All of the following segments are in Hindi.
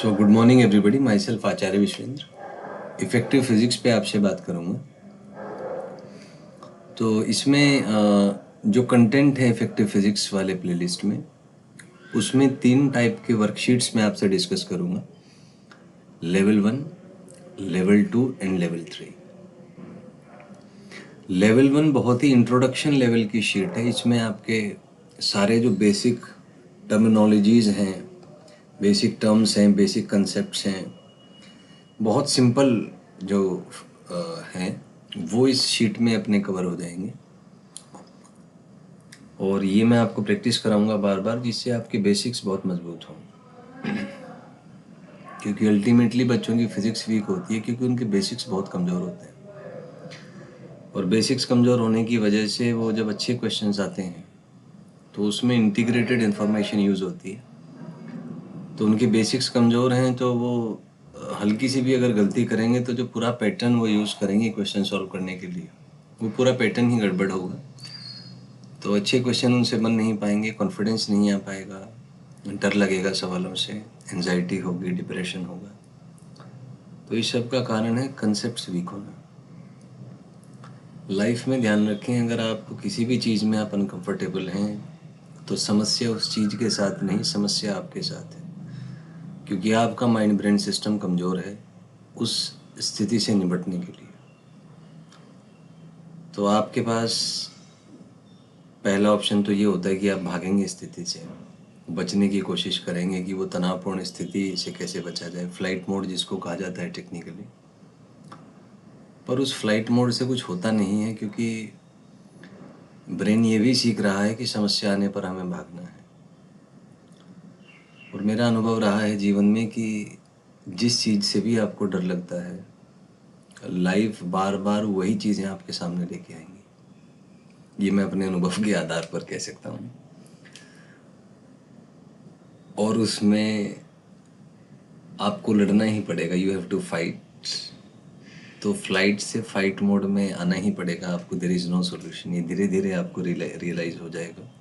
So good morning everybody, my self Acharya Vishvendra. Effective physics पे आपसे बात करूँगा। तो इसमें जो कंटेंट है इफेक्टिव फिजिक्स वाले प्लेलिस्ट में, उसमें 3 टाइप के वर्कशीट्स मैं आपसे डिस्कस करूँगा। Level 1, level 2 and level 3। Level 1 बहुत ही इंट्रोडक्शन लेवल की शीट है। इसमें आपके सारे जो बेसिक टर्मिनोलॉजीज़ हैं, बेसिक टर्म्स हैं, बेसिक कंसेप्ट्स हैं, बहुत सिंपल जो हैं वो इस शीट में अपने कवर हो जाएंगे। और ये मैं आपको प्रैक्टिस कराऊंगा बार बार, जिससे आपके बेसिक्स बहुत मजबूत हों। क्योंकि अल्टीमेटली बच्चों की फिजिक्स वीक होती है क्योंकि उनके बेसिक्स बहुत कमज़ोर होते हैं। और बेसिक्स कमज़ोर होने की वजह से वो जब अच्छे क्वेश्चंस आते हैं तो उसमें इंटीग्रेटेड इन्फॉर्मेशन यूज़ होती है। तो उनके बेसिक्स कमज़ोर हैं तो वो हल्की सी भी अगर गलती करेंगे तो जो पूरा पैटर्न वो यूज़ करेंगे क्वेश्चन सॉल्व करने के लिए, वो पूरा पैटर्न ही गड़बड़ होगा। तो अच्छे क्वेश्चन उनसे बन नहीं पाएंगे, कॉन्फिडेंस नहीं आ पाएगा, डर लगेगा सवालों से, एंजाइटी होगी, डिप्रेशन होगा। तो इस सब का कारण है कंसेप्ट्स वीक होना। लाइफ में ध्यान रखें, अगर आप किसी भी चीज़ में आप अनकंफर्टेबल हैं तो समस्या उस चीज़ के साथ नहीं, समस्या आपके साथ है। क्योंकि आपका माइंड ब्रेन सिस्टम कमज़ोर है उस स्थिति से निपटने के लिए। तो आपके पास पहला ऑप्शन तो ये होता है कि आप भागेंगे स्थिति से, बचने की कोशिश करेंगे कि वो तनावपूर्ण स्थिति से कैसे बचा जाए, फ्लाइट मोड जिसको कहा जाता है टेक्निकली। पर उस फ्लाइट मोड से कुछ होता नहीं है, क्योंकि ब्रेन ये भी सीख रहा है कि समस्या आने पर हमें भागना है। और मेरा अनुभव रहा है जीवन में कि जिस चीज़ से भी आपको डर लगता है, लाइफ बार बार वही चीज़ें आपके सामने लेके आएंगी। ये मैं अपने अनुभव के आधार पर कह सकता हूँ। और उसमें आपको लड़ना ही पड़ेगा, यू हैव टू फाइट। तो फ्लाइट से फाइट मोड में आना ही पड़ेगा आपको, देयर इज़ नो सॉल्यूशन। ये धीरे धीरे आपको रियलाइज़ हो जाएगा।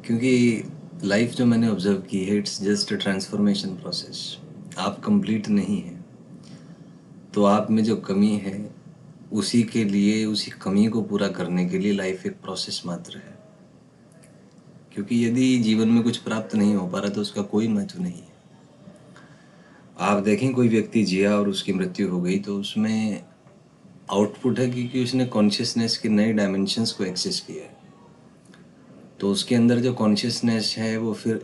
क्योंकि लाइफ जो मैंने ऑब्जर्व की है, it's just a transformation process. आप कंप्लीट नहीं हैं, तो आप में जो कमी है उसी के लिए, उसी कमी को पूरा करने के लिए लाइफ एक प्रोसेस मात्र है। क्योंकि यदि जीवन में कुछ प्राप्त नहीं हो पा रहा तो उसका कोई महत्व नहीं है। आप देखें, कोई व्यक्ति जिया और उसकी मृत्यु हो गई तो उसमें आउटपुट है क्योंकि उसने कॉन्शियसनेस के नए डायमेंशंस को एक्सेस किया है। तो उसके अंदर जो कॉन्शियसनेस है वो फिर